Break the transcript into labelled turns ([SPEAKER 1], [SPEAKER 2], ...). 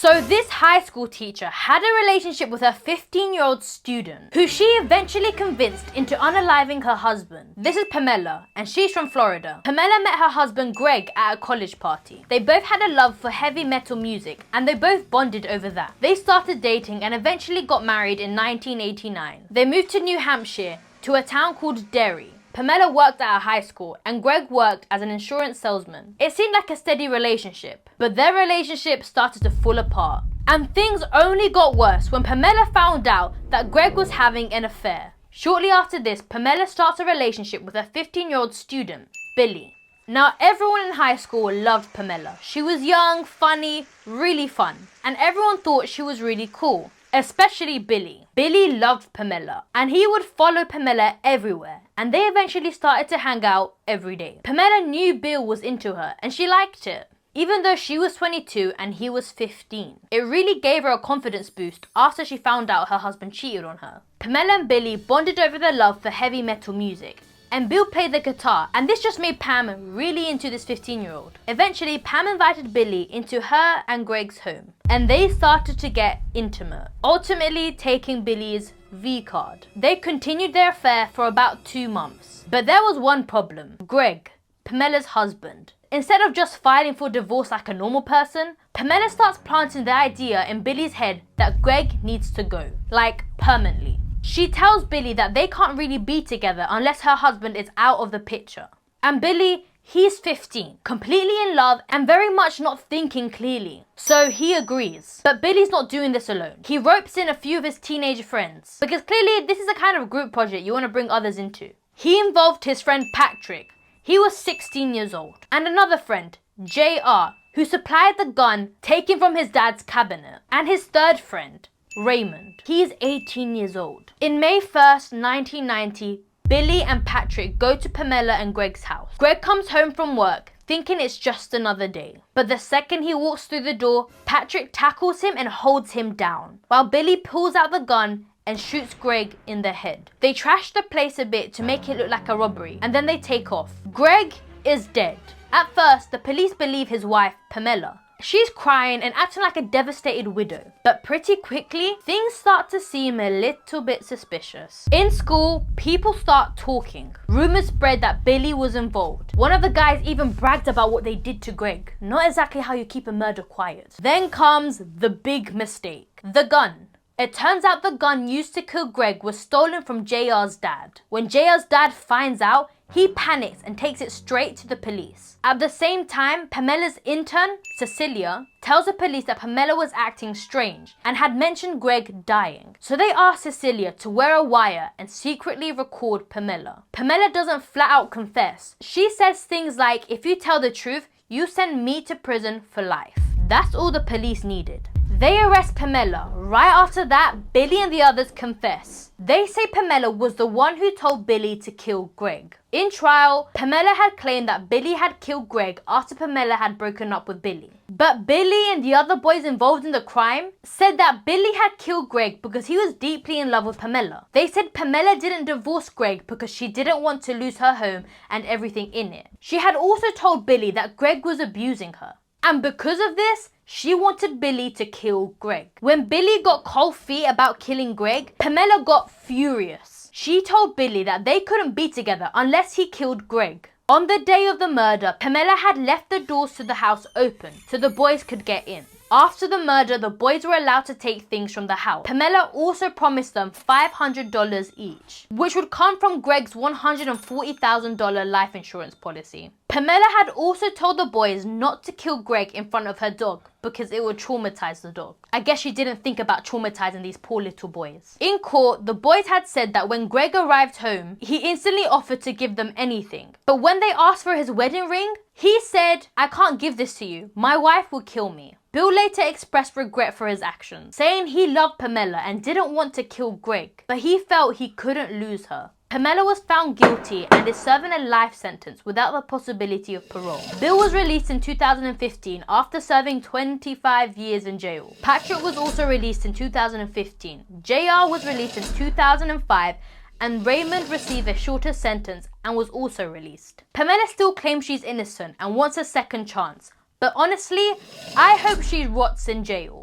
[SPEAKER 1] So this high school teacher had a relationship with her 15-year-old student, who she eventually convinced into unaliving her husband. This is Pamela, and she's from Florida. Pamela met her husband Greg at a college party. They both had a love for heavy metal music, and they both bonded over that. They started dating and eventually got married in 1989. They moved to New Hampshire, to a town called Derry. Pamela worked at a high school and Greg worked as an insurance salesman. It seemed like a steady relationship, but their relationship started to fall apart. And things only got worse when Pamela found out that Greg was having an affair. Shortly after this, Pamela starts a relationship with a 15-year-old student, Billy. Now, everyone in high school loved Pamela. She was young, funny, really fun, and everyone thought she was really cool. Especially Billy. Billy loved Pamela, and he would follow Pamela everywhere, and they eventually started to hang out every day. Pamela knew Bill was into her, and she liked it, even though she was 22 and he was 15. It really gave her a confidence boost after she found out her husband cheated on her. Pamela and Billy bonded over their love for heavy metal music, and Bill played the guitar, and this just made Pam really into this 15-year-old. Eventually, Pam invited Billy into her and Greg's home, and they started to get intimate, ultimately taking Billy's V card. They continued their affair for about 2 months. But there was one problem. Greg, Pamela's husband, instead of just filing for divorce like a normal person, Pamela starts planting the idea in Billy's head that Greg needs to go, like permanently. She tells Billy that they can't really be together unless her husband is out of the picture. And Billy, he's 15, completely in love and very much not thinking clearly. So he agrees. But Billy's not doing this alone. He ropes in a few of his teenage friends, because clearly this is a kind of group project you want to bring others into. He involved his friend Patrick. He was 16 years old. And another friend, JR, who supplied the gun taken from his dad's cabinet. And his third friend, Raymond. He is 18 years old. In May 1st, 1990, Billy and Patrick go to Pamela and Greg's house. Greg comes home from work, thinking it's just another day. But the second he walks through the door, Patrick tackles him and holds him down, while Billy pulls out the gun and shoots Greg in the head. They trash the place a bit to make it look like a robbery, and then they take off. Greg is dead. At first, the police believe his wife, Pamela. She's crying and acting like a devastated widow. But pretty quickly, things start to seem a little bit suspicious. In school, people start talking. Rumors spread that Billy was involved. One of the guys even bragged about what they did to Greg. Not exactly how you keep a murder quiet. Then comes the big mistake. The gun. It turns out the gun used to kill Greg was stolen from JR's dad. When JR's dad finds out, he panics and takes it straight to the police. At the same time, Pamela's intern, Cecilia, tells the police that Pamela was acting strange and had mentioned Greg dying. So they ask Cecilia to wear a wire and secretly record Pamela. Pamela doesn't flat out confess. She says things like, "If you tell the truth, you send me to prison for life." That's all the police needed. They arrest Pamela. Right after that, Billy and the others confess. They say Pamela was the one who told Billy to kill Greg. In trial, Pamela had claimed that Billy had killed Greg after Pamela had broken up with Billy. But Billy and the other boys involved in the crime said that Billy had killed Greg because he was deeply in love with Pamela. They said Pamela didn't divorce Greg because she didn't want to lose her home and everything in it. She had also told Billy that Greg was abusing her. And because of this, she wanted Billy to kill Greg. When Billy got cold feet about killing Greg, Pamela got furious. She told Billy that they couldn't be together unless he killed Greg. On the day of the murder, Pamela had left the doors to the house open so the boys could get in. After the murder, the boys were allowed to take things from the house. Pamela also promised them $500 each, which would come from Greg's $140,000 life insurance policy. Pamela had also told the boys not to kill Greg in front of her dog because it would traumatize the dog. I guess she didn't think about traumatizing these poor little boys. In court, the boys had said that when Greg arrived home, he instantly offered to give them anything. But when they asked for his wedding ring, he said, "I can't give this to you. My wife will kill me." Bill later expressed regret for his actions, saying he loved Pamela and didn't want to kill Greg, but he felt he couldn't lose her. Pamela was found guilty and is serving a life sentence without the possibility of parole. Bill was released in 2015 after serving 25 years in jail. Patrick was also released in 2015. JR was released in 2005 and Raymond received a shorter sentence and was also released. Pamela still claims she's innocent and wants a second chance. But honestly, I hope she rots in jail.